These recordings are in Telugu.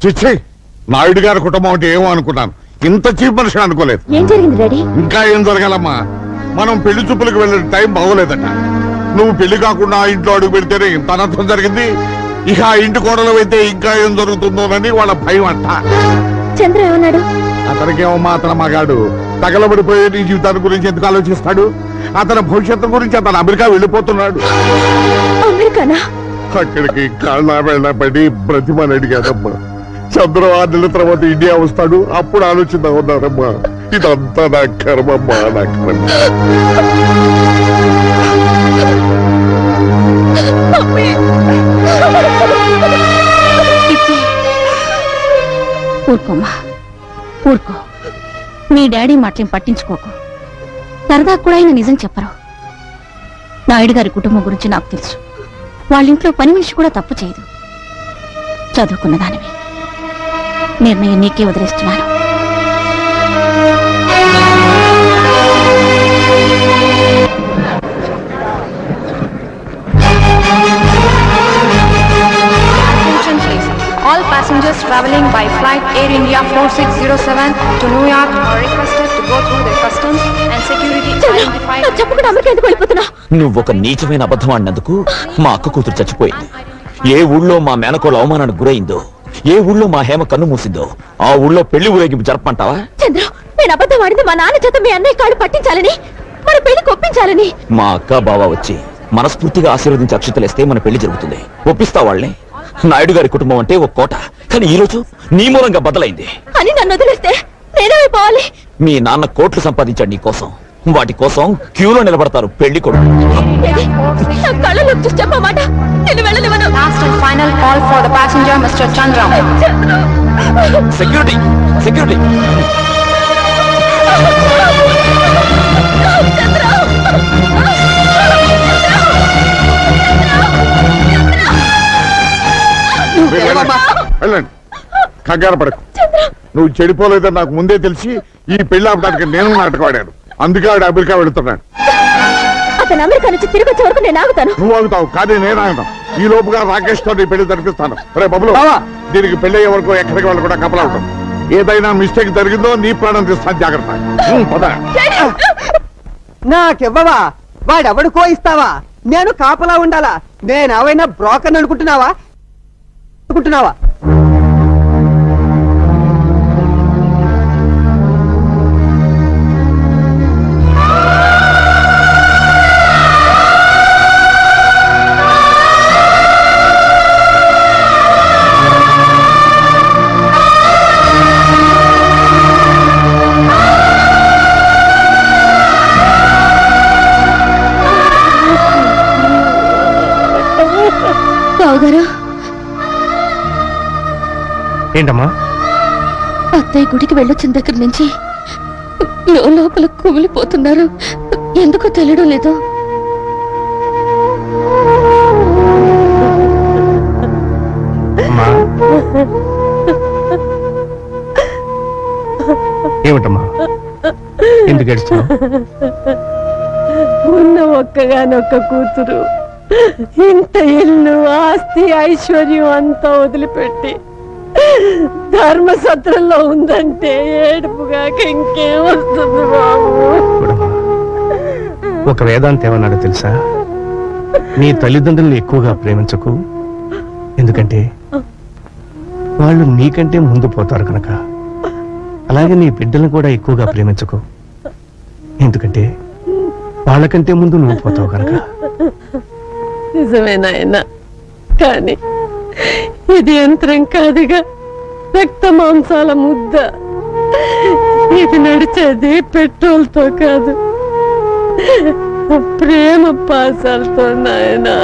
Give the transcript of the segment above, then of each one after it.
చిచ్చి, నాయుడు గారి కుటుంబం అంటే ఏమో అనుకున్నాను, ఇంత చీప్ మనిషి అనుకోలేదు. ఏం జరిగింది డాడీ? ఇంకా ఏం జరగాలమ్మా, మనం పెళ్లి చూపులకు వెళ్ళిన టైం బాగోలేదట. నువ్వు పెళ్లి కాకుండా ఆ ఇంట్లో అడుగు పెడితేనే ఇంత అనర్థం జరిగింది. ఇక ఆ ఇంటి కోడలు అయితే ఇంకా ఏం జరుగుతుందోనని వాళ్ళ భయం అంట. చంద్ర ఏమన్నాడు? అతనికేమమ్మా, అతను మగాడు, తగలబడిపోయే నీ జీవితాన్ని గురించి ఎందుకు ఆలోచిస్తాడు? అతని భవిష్యత్తు గురించి అతను అమెరికా వెళ్ళిపోతున్నాడు. అమెరికానా? అక్కడికి కాళ్ళ వెళ్ళబడి బ్రతిమని అడిగాడమ్మా. చంద్ర 6 నెలల తర్వాత ఇండియా వస్తాడు, అప్పుడు ఆలోచిద్దాం ఉన్నారమ్మా. ఇదంతా నా కర్మమ్మా, నా కర్మ. ఊరుకోమ్మా, ఊరుకో. మీ డాడీ మాటలేం పట్టించుకోకు. సరదా కూడా ఆయన నిజం చెప్పరు. నాయుడు గారి కుటుంబం గురించి నాకు తెలుసు. వాళ్ళింట్లో పని మనిషి కూడా తప్పు చేయదు. చదువుకున్న దానివి, నిర్ణయం నీకే వదిలేస్తున్నాను. All passengers traveling by flight Air India 4607 to New York are requested to go through the customs and security identified. చెప్పకుండా అమెరికా ఎందుకు వెళ్ళిపోతున్నా? నువ్వు ఒక నీచమైన అబద్ధం ఆడినందుకు మా అక్క కూతురు చచ్చిపోయింది. ఏ ఊళ్ళో మా మేనకోళ్ళ అవమానానికి గురైందో, ఏ ఊళ్ళో మా హేమ కన్ను మూసిందో, ఆ ఊళ్ళో పెళ్లి ఊరేగింపు జరపంటావా? చంద్ర, నేను అబద్ధం ఆడింది మా నాన్న చేత మీ అన్నయ్య కాళ్ళు పట్టించాలని, మన పెళ్లి ఒప్పించాలని. మా అక్క బావ వచ్చి మనస్ఫూర్తిగా ఆశీర్వదించి అక్షతలేస్తే మన పెళ్లి జరుగుతుంది. ఒప్పిస్తా వాళ్ళని. నాయుడు గారి కుటుంబం అంటే ఒక కోట, కానీ ఈ రోజు నీ మూలంగా బదలైంది అని నన్ను వదిలేస్తే నేనేమైపోవాలి? మీ నాన్న కోట్లు సంపాదించాడు నీ కోసం. వాటి కోసం క్యూలో నిలబడతారు పెళ్లి కొడుకు. కళ్ళలో చూసి చెప్పమాట, నేను వెళ్ళనివ్వను. Last and final call for the passenger, Mr. Chandra. Security, security. వెళ్ళండి, కంగారు పడకు. నువ్వు చెడిపోలేదని నాకు ముందే తెలిసి ఈ పెళ్లి ఆపడానికి నేను నాటకవాడాను. అందుకే ఆవిడ అమెరికా వెళుతున్నాడు. అతను అమెరికా నుంచి తిరిగి వచ్చే వరకు నేను ఆగుతాను. నువ్వు ఆగుతావు, కానీ నేను ఆగుతాను. ఈ లోపుగా రాకేష్ తో నీ పెళ్లి జరిపిస్తాను. రే బబులు, దీనికి పెళ్లి అయ్యే వరకు ఎక్కడికి వాళ్ళు కూడా కపలా ఉంటుంది. ఏదైనా మిస్టేక్ జరిగిందో నీ ప్రాణం తీస్తాను, జాగ్రత్త. పద. నాకివ్వవా? వాడెవడికో ఇస్తావా? నేను కాపలా ఉండాలా? నేనేమైనా బ్రోకర్ అనుకుంటున్నావా? బావగారు, ఏంటమ్మా? అత్తయ్య గుడికి వెళ్ళొచ్చిన దగ్గర నుంచి లోపల కుమిలిపోతున్నారు. ఎందుకో తెలియడం లేదు. ఏమిటమ్మా, ఎందుకు ఏడుస్తున్నావు? ఉన్న ఒక్కగానొక్క కూతురు ఇంత ఇల్లు, ఆస్తి, ఐశ్వర్యం అంతా వదిలిపెట్టి ధర్మసత్రంలో ఉందంటే ఏడుపుగాక ఇంకేం వస్తుంది బాబు? ఒక వేదాంత ఏమన్నాడో తెలుసా? నీ తల్లిదండ్రులను ఎక్కువగా ప్రేమించకు, ఎందుకంటే వాళ్ళు నీకంటే ముందు పోతారు కనుక. అలాగే నీ బిడ్డలను కూడా ఎక్కువగా ప్రేమించకు, ఎందుకంటే వాళ్ళకంటే ముందు నువ్వు పోతావు కనుక. నిజమే నాయనా, కానీ ఇది యంత్రం కాదుగా, రక్త మాంసాల ముద్ద. ఇది నడిచేది పెట్రోల్ తో కాదు, ప్రేమ పాసాలతో నాయనా.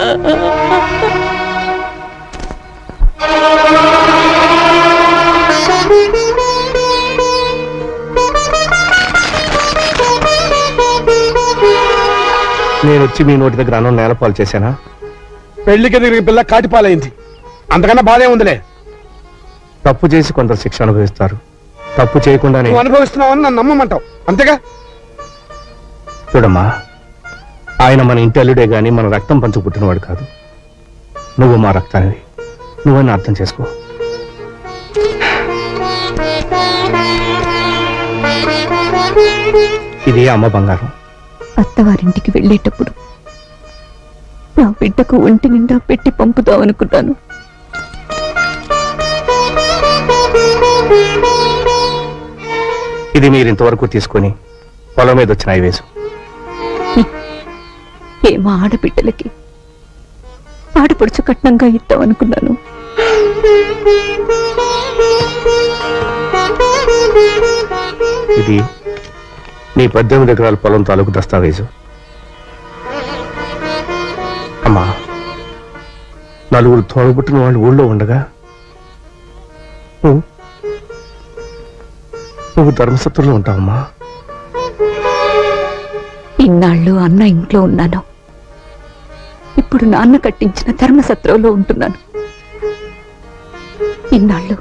నేను వచ్చి మీ నోటి దగ్గర అన్నం నేలపాలు చేశానా? పెళ్లికి తిరిగి పిల్ల కాటిపాలైంది, అంతకన్నా బాధే ఉందిలే. తప్పు చేసి కొందరు శిక్ష అనుభవిస్తారు, తప్పు చేయకుండానే. నువ్వు అనుభవిస్తున్నావని నన్ను నమ్మమంటావు, అంతేగా? చూడమ్మా, ఆయన మన ఇంటి అల్లుడే గాని మన రక్తం పంచు పుట్టినవాడు కాదు. నువ్వు మా రక్తానివి, నువ్వని అర్థం చేసుకో. ఇది అమ్మ బంగారం. అత్తవారింటికి వెళ్ళేటప్పుడు నా బిడ్డకు ఒంటి నిండా పెట్టి పంపుదామనుకున్నాను. ఇది మీరు ఇంతవరకు తీసుకొని పొలం మీద వచ్చిన ఐవేసు. ఏమా ఆడబిడ్డలకి ఆడపడుచు కట్నంగా ఇద్దామనుకున్నాను. ఇది నీ 18 ఎకరాల పొలం తాలూకు దస్తావేజు. అమ్మా, నలుగురు తోడబుట్టిన వాళ్ళు ఊళ్ళో ఉండగా నువ్వు ధర్మసత్రంలో ఉంటావమ్మా. ఇన్నాళ్ళు అన్న ఇంట్లో ఉన్నాను. ఇప్పుడు నాన్న కట్టించిన ధర్మసత్రంలో ఉంటున్నాను. ఇన్నాళ్ళు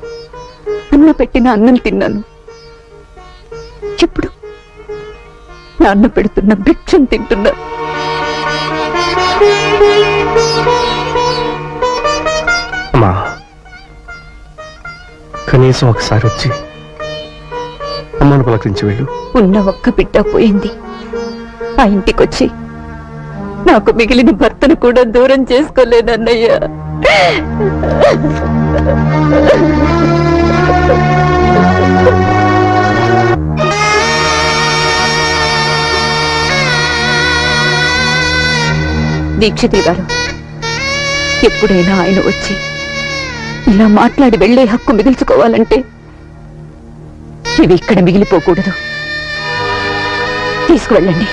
అన్న పెట్టిన అన్నం తిన్నాను. ఇప్పుడు నాన్న పెడుతున్న భిక్షం తింటున్నా. అమ్మా, కనీసం ఒకసారి వచ్చి అమ్మను పలకరించి వెళ్ళు. ఉన్న ఒక్క బిడ్డ పోయింది. ఆ ఇంటికొచ్చి నాకు మిగిలిన భర్తను కూడా దూరం చేసుకోలేదన్నయ్యా. దీక్షితులు గారు, ఎప్పుడైనా ఆయన వచ్చి ఇలా మాట్లాడి వెళ్లే హక్కు మిగిల్చుకోవాలంటే ఇవి ఇక్కడ మిగిలిపోకూడదు. తీసుకువెళ్ళండి.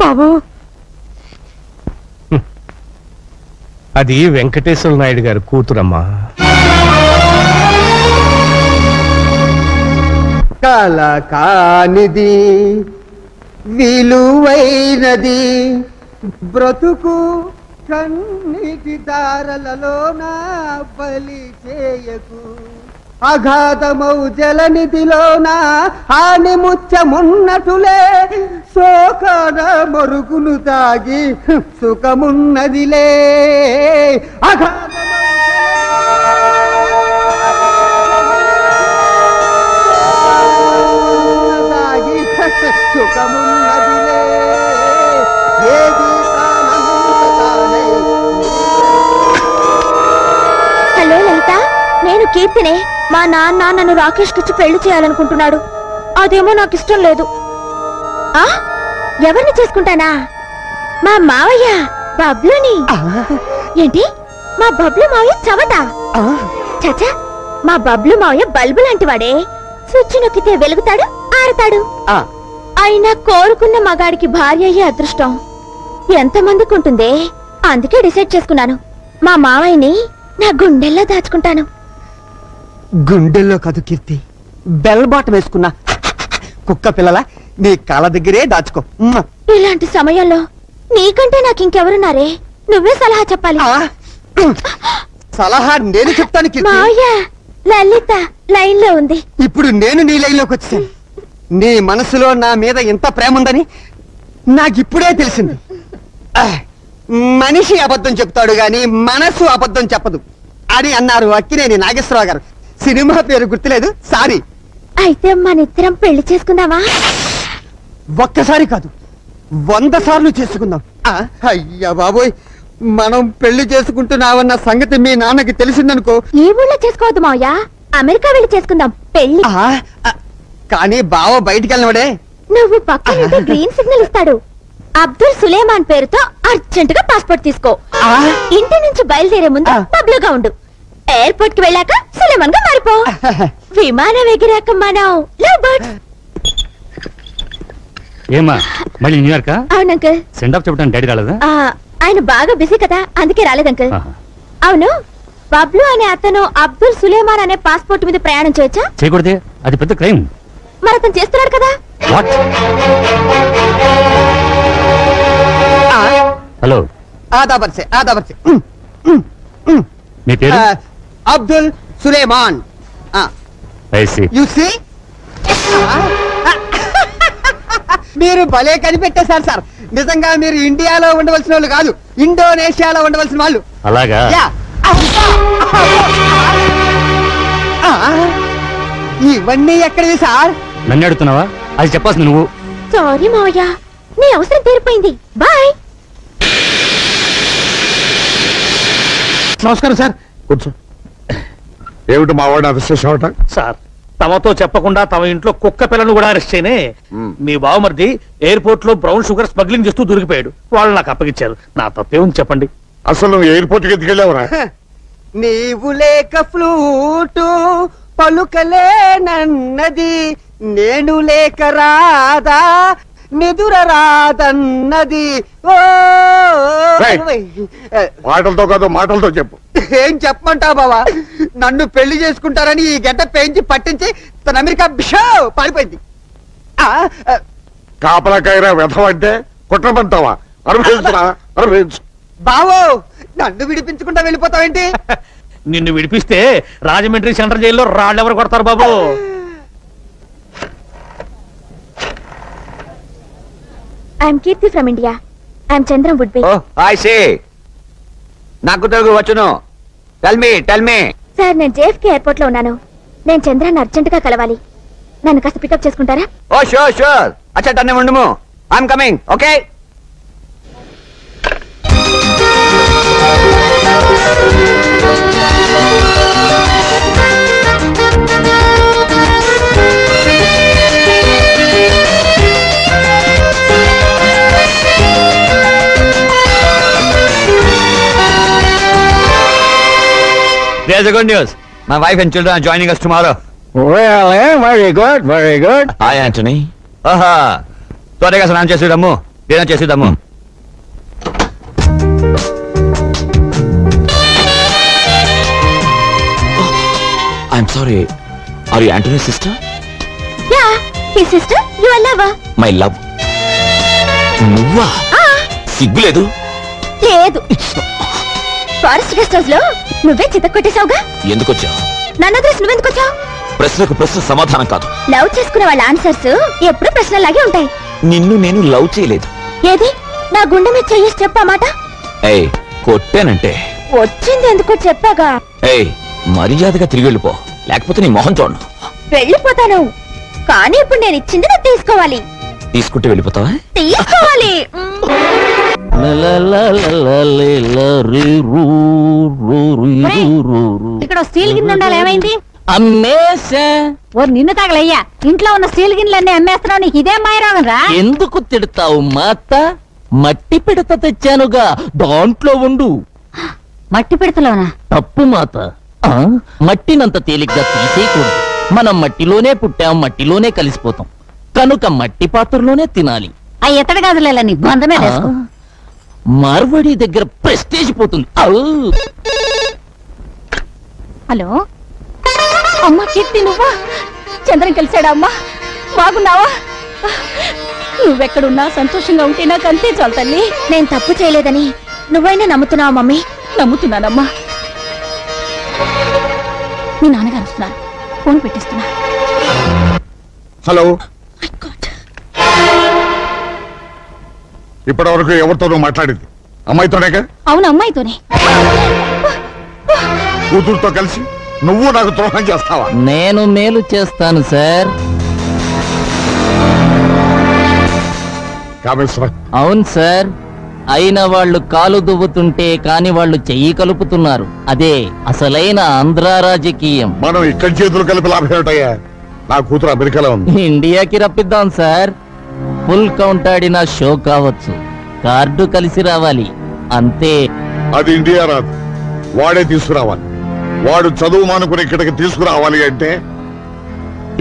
బాబు, అది వెంకటేశ్వర నాయుడు గారి కూతురమ్మా. కల కానిది విలువైనది బ్రతుకు కన్నీటి దారలలోన బలి చేయకు. అగాధమౌ జలనిధిలోన హాని ముచ్చమున్నటులే శోకన మరుగును తాగి సుఖమున్నదిలే. తాగి సుఖమున్నదిలే. హలో లలిత, నేను కీర్తినే. మా నాన్న నన్ను రాకేష్ కిచ్చి పెళ్లి చేయాలనుకుంటున్నాడు. అదేమో నాకు ఇష్టం లేదు. ఆ ఎవరిని చేసుకుంటానా? మా మావయ్య బబ్లుని. ఏంటి, మా బబ్లు మావయ్య చవట? చచ్చా, మా బబ్లు మావయ్య బల్బు లాంటి వాడే. స్విచ్ నొక్కితే వెలుగుతాడు, ఆడతాడు. అయినా కోరుకున్న మగాడికి భార్య అయ్యే అదృష్టం ఎంతమందికి ఉంటుందే. అందుకే డిసైడ్ చేసుకున్నాను, మా మావయ్యని నా గుండెల్లో దాచుకుంటాను. గుండెల్లో కాదు కీర్తి, బెల్ బాటం వేసుకున్నా కుక్క పిల్లల నీ కాళ్ళ దగ్గరే దాచుకో. ఇలాంటి సమయంలో నీకంటే నాకు ఇంకెవరున్నారే? నువ్వే సలహా చెప్పాలి. సలహా నేను చెప్తాను కీర్తి. మావయ్య, లలిత లైన్ లో ఉంది. ఇప్పుడు నేను నీ లైన్ లోకి వచ్చాను. నీ మనసులో నా మీద ఎంత ప్రేమ ఉందని నాకిప్పుడే తెలిసింది. మనిషి అబద్ధం చెప్తాడు గాని మనసు అబద్ధం చెప్పదు అని అన్నారు అక్కినేని నాగేశ్వరరావు గారు. సినిమా పేరు గుర్తులేదు, సారీ. అయితే మనిద్దరం పెళ్లి చేసుకుందామా? ఒక్కసారి కాదు, 100 సార్లు చేసుకుందాం. అయ్యా బాబోయ్, మనం పెళ్లి చేసుకుంటున్నావన్న సంగతి మీ నాన్నకి తెలిసిందనుకో. ఈ ఊళ్ళో చేసుకోవద్దు మావయ్య, అమెరికా వెళ్ళి చేసుకుందాం పెళ్లి. కానీ బావ బయటికి వెళ్ళినవాడే. నువ్వు పక్కన గ్రీన్ సిగ్నల్ ఇస్తాడు. అబ్దుల్ సులేమాన్ పేరుతో అర్జెంట్ గా పాస్పోర్ట్ తీసుకో. ఇంటి నుంచి బయలుదేరే ముందు పబ్లిక్ గా ఉండు. ఎయిర్పోర్ట్ కి వెళ్ళాక సులేమాన్ గా మారిపో. విమానం ఎగిరాక మనం లవ్ బర్డ్స్. ఏమా మళ్ళీ న్యూయార్క్? అవును అంకుల్. సెండ్ ఆఫ్ చెప్పడానికి డాడీ రాలేదా? ఆయన బాగా బిజీ కదా, అందుకే రాలేదు అంకుల్. అవును, బబ్లు అనే అతను అబ్దుల్ సులేమాన్ అనే పాస్పోర్ట్ మీద ప్రయాణం చేయొచ్చా? చేయకూడదే, అది పెద్ద క్రైమ్. మరి అతను చేస్తున్నాడు కదా. హలో, ఆదాబర్సే మీ పేరు? అబ్దుల్ సులేమాన్. యు సీ, మీరు భలే కనిపెట్టేశారు సార్. నిజంగా మీరు ఇండియాలో ఉండవలసిన వాళ్ళు కాదు, ఇండోనేషియాలో ఉండవలసిన వాళ్ళు. అలాగా? ఇవన్నీ ఎక్కడివి సార్? నన్ను అడుగుతున్నావా? అది చెప్పాల్సింది నువ్వు. సారీ మావయ్య, నీ అవసరం తీరిపోయింది. బాయ్. నమస్కారం సార్. కూర్చో. ఏమిటి మా వాడిని అరెస్ట్ చేసావట? సార్, తమతో చెప్పకుండా తమ ఇంట్లో కుక్క పిల్లను కూడా అరెస్ట్ చేయనే. మీ బావమరిది ఎయిర్పోర్ట్ లో బ్రౌన్ షుగర్ స్మగ్లింగ్ చేస్తూ దొరికిపోయాడు. వాళ్ళు నాకు అప్పగించారు. నా తప్పేముంది చెప్పండి. అసలు నువ్వు ఎయిర్పోర్ట్ కి ఎత్తుకెళ్ళావురా? నీవు లేక ఫ్లూటు పలుకలేనన్నది, నేను లేక రాదా నిదుర రాదన్నది. మాటలతో కాదు, మాటలతో చెప్పు. ఏం చెప్పమంటావు బావా? నన్ను పెళ్లి చేసుకుంటారని ఈ గడ్డ పెంచి పట్టించి తన అమెరికా బిషో పారిపోయింది. కాపలాకాయరా వెధవంటే కుట్రమంటావా? అనుభవించురా, అనుభవించు. బావో, నన్ను విడిపించకుండా వెళ్ళిపోతావేంటి? నిన్ను విడిపిస్తే రాజమండ్రి సెంట్రల్ జైల్లో రాళ్ళెవరు కొడతారు బాబు? I'm Keerthi from India. I'm Chandram would be. నాకు తెలుగు వచ్చును. Tell me. సార్, నేను జేఎఫ్కే ఎయిర్పోర్ట్ లో ఉన్నాను. నేను చంద్రాన్ని అర్జెంట్ గా కలవాలి. నన్ను కాస్త పికప్ చేసుకుంటారా? Oh sure. అచ్చా టన్నే ఉండుము. I'm coming. Okay. There's a good news. My wife and children are joining us tomorrow. Well, very good, very good. Hi, Anthony. Aha. త్వరగా స్నానం చేసేద్దాము, డిన్నర్ చేసేద్దాము. I'm sorry. Are you Anthony's sister? Yeah, his sister, your lover. My love. నువ్వా? సిగ్గులేదు? లేదు. ఫారెస్ట్ గెస్ట్ హౌస్ లో నువ్వే చితక్కొట్టేశావుగా. ఎందుకు వచ్చావు? నన్ను వదిలేసి నువ్వెందుకు వచ్చావు? ప్రశ్నకు ప్రశ్న సమాధానం కాదు. లవ్ చేసుకునే వాళ్ళ ఆన్సర్స్ ఎప్పుడు ప్రశ్నలాగే ఉంటాయి. నిన్ను నేను లవ్ చేయలేదు. ఏది? నా గుండె మీద చెయ్యేసి చెప్పామాట. ఏయ్, కొట్టానంటే వచ్చింది ఎందుకో చెప్పాగా. ఏయ్, మర్యాదగా తిరిగి వెళ్ళిపో, లేకపోతే నీ మొహం చూడను. వెళ్ళిపోతాను, కానీ ఇప్పుడు నేను ఇచ్చింది నువ్వు తీసుకోవాలి. తీసుకుంటే వెళ్ళిపోతావా? తీసుకోవాలి. ఇక్కడ స్టీల్ గిన్నె ఉండాలి, ఏమైంది? అమ్మేసా. ఓ నిన్ను తగలయ్యా, ఇంట్లో ఉన్న స్టీల్ గిన్నెలన్నీ అమ్మేస్తున్నావు. నీకు ఇదే మాయరోగం రా. ఎందుకు తిడతావు మాత? మట్టి పిడత తెచ్చానుగా, దాంట్లో ఉండు. మట్టి పిడతలోనా? తప్పు మాత. మట్టినంత తేలిగ్గా తీసేయకూడదు. మనం మట్టిలోనే పుట్టాం, మట్టిలోనే కలిసిపోతాం. కనుక మట్టి పాత్రలోనే తినాలి. ఆ ఎత్తడి గదులేలా నీ బంధమే వేసుకో. మార్వడి దగ్గర ప్రెస్టేజ్ పోతుంది. హలో అమ్మా, కీర్తి నువ్వా? చంద్రం కలిశాడా అమ్మా? బాగున్నావా? నువ్వెక్కడున్నా సంతోషంగా ఉంటే నాకు అంతే చాలు తల్లి. నేను తప్పు చేయలేదని నువ్వైనా నమ్ముతున్నావా మమ్మీ? నమ్ముతున్నానమ్మా. మీ నాన్నగారు వస్తున్నారు, ఫోన్ పెట్టిస్తున్నా. హలో. ఇప్పటి వరకు ఎవరితోనూ మాట్లాడింది? అమ్మాయితోనేగా? అవును, అమ్మాయితోనే. కూతురుతో కలిసి నువ్వు నాకు ద్రోహం చేస్తావా? నేను మేలు చేస్తాను సార్. అవును సార్. అయిన వాళ్ళు కాలు దువ్వుతుంటే కాని వాళ్ళు చెయ్యి కలుపుతున్నారు. అదే అసలైన ఆంధ్ర రాజకీయం. మనం ఇక్కడ చేతులు కలిపి లాభం ఏమిటయ్యా? నా కూతురు అమెరికాలో ఉంది. ఇండియాకి రప్పిద్దాం సార్. ఫుల్ కౌంట్ ఆడిన షో కావచ్చు, కార్డు కలిసి రావాలి అంతే. అది ఇండియా రాదు, వాడే తీసుకురావాలి. వాడు చదువు మానుకుని ఇక్కడికి తీసుకురావాలి అంటే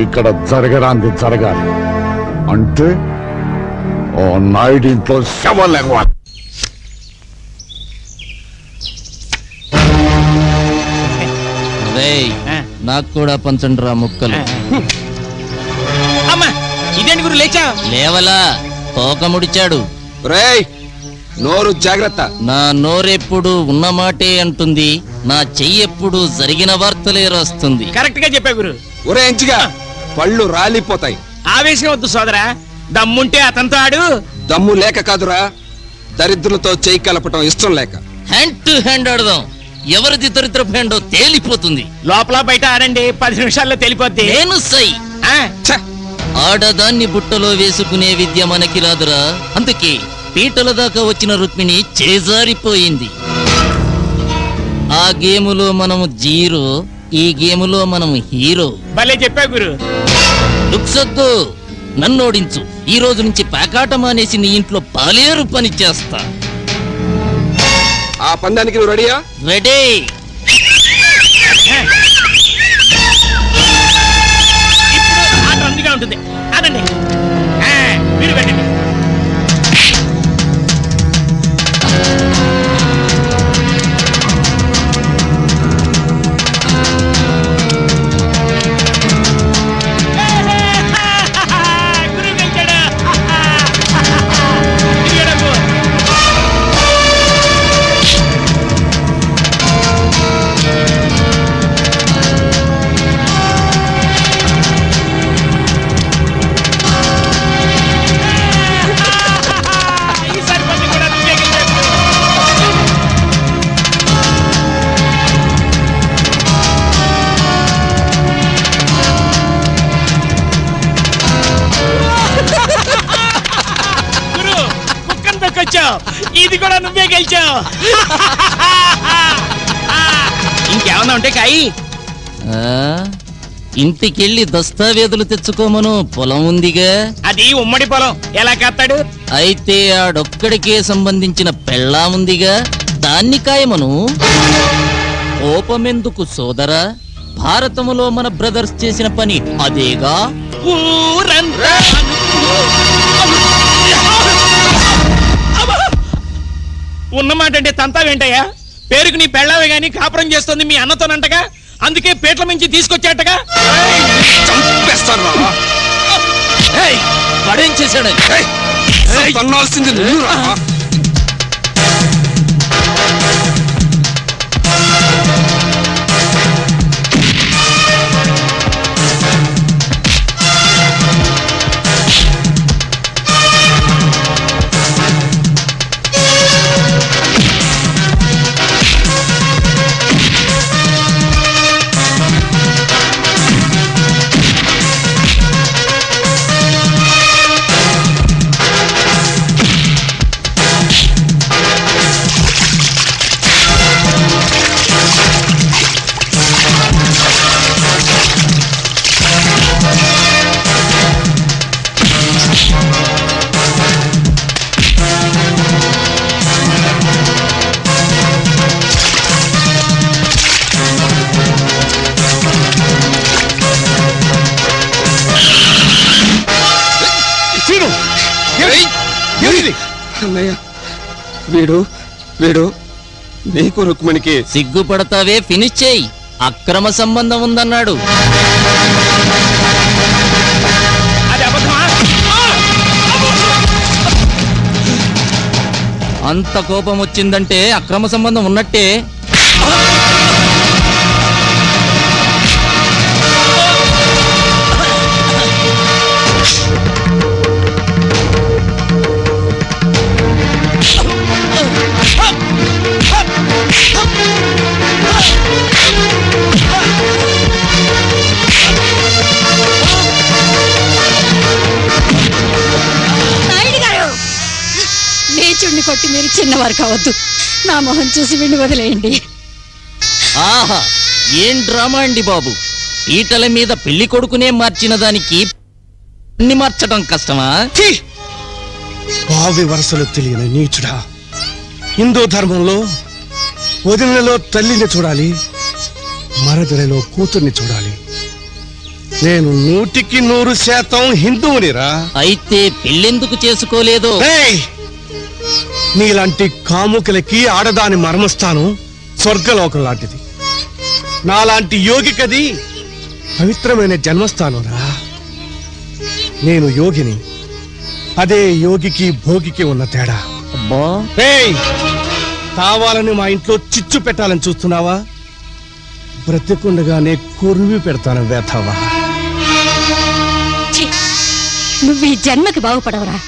ఇక్కడ జరగరాంది జరగాలి. అంటే ఓ నాయుడు ఇంట్లో శవం లేవాలి. నాకు కూడా పంచండి రా ముక్కలు. ఇదేంటి గురు లేచా? లేవలా, తోక ముడిచాడు. నోరు జాగ్రత్త. నా నోరెప్పుడు ఉన్నమాటే అంటుంది, నా చెయ్యెప్పుడు జరిగిన వార్తలే రాస్తుంది. కరెక్ట్ గా చెప్పా గురు. ఒరే ఎంచిగా పళ్ళు రాలిపోతాయి. ఆవేశం వద్దు సోదరా, దమ్ముంటే అతనితో ఆడు. దమ్ము లేక కాదురా, దరిద్రులతో చేయి కలపటం ఇష్టం లేక. హ్యాండ్ టు హ్యాండ్ ఆడదాం, ఎవరిది దరిద్ర హ్యాండో తేలిపోతుంది. లోపల బయట ఆడండి, 10 నిమిషాల్లో తెలిపోద్ది. నేను సై. ఆడదాన్ని బుట్టలో వేసుకునే విద్య మనకి రాదురా, అందుకే పీటల దాకా వచ్చిన రుక్మిణి చేజారిపోయింది. ఆ గేములో మనము జీరో, ఈ గేములో మనము హీరో. భలే చెప్పా గురు. లుక్సొద్దు, నన్నోడించు. ఈ రోజు నుంచి పేకాట మానేసి నీ ఇంట్లో పాలేరు పని చేస్తా. ఆ పందానికి నువ్వు రెడీయా? రెడీ. ఇప్పుడు ఆట అందుగా ఉంటుంది. అదండి మీరు పెట్టండి. ఇది కూడా నువ్వే గెలిచావు. ఇంకేమన్నా ఉంటే కాయి. ఇంటికెళ్ళి దస్తావేజులు తెచ్చుకోమను, పొలం ఉందిగా. అది ఉమ్మడి పొలం, ఎలా కత్తాడు? అయితే ఆడొక్కడికే సంబంధించిన పెళ్ళా ఉందిగా, దాన్ని కాయమను. కోపమెందుకు సోదరా, భారతములో మన బ్రదర్స్ చేసిన పని అదేగా. ఉన్నమాట అంటే తంతావేంటయ్యా? పేరుకు నీ పెళ్ళావే గాని కాపురం చేస్తుంది మీ అన్నతోనంటగా, అందుకే పేట్ల మించి తీసుకొచ్చాటగా. పడేం చేశాడు? అన్నయ్య, వీడు వీడు నీకు రుక్మిణికి. సిగ్గుపడతావే, ఫినిష్ చేయి. అక్రమ సంబంధం ఉందన్నాడు. అంత కోపం వచ్చిందంటే అక్రమ సంబంధం ఉన్నట్టే. నీచుడిని కొట్టి మీరు చిన్నవారు కావద్దు. నా మొహం చూసి విండి వదిలేయండి. ఆహా, ఏం డ్రామా అండి బాబు. పీటల మీద పెళ్లి కొడుకునే మార్చిన దానికి మార్చడం కష్టమా? బావి వరసలు తెలియని నీచుడా. హిందూ ధర్మంలో వదినలో తల్లిని చూడాలి, మరదలలో కూతుర్ని చూడాలి. నేను 100% హిందువునిరా. అయితే పెళ్ళెందుకు చేసుకోలేదు? నీలాంటి కాముకలకి ఆడదాని మర్మస్థానం స్వర్గలోకం లాంటిది. నాలాంటి యోగికది పవిత్రమైన జన్మస్థానం రా. నేను యోగిని, అదే యోగికి భోగికి ఉన్న తేడా. కావాలని మా ఇంట్లో చిచ్చు పెట్టాలని చూస్తున్నావా? బ్రతికుండగానే కొరివి పెడతాను వేతావా. నువ్వు ఈ జన్మకి బాగుపడవరా.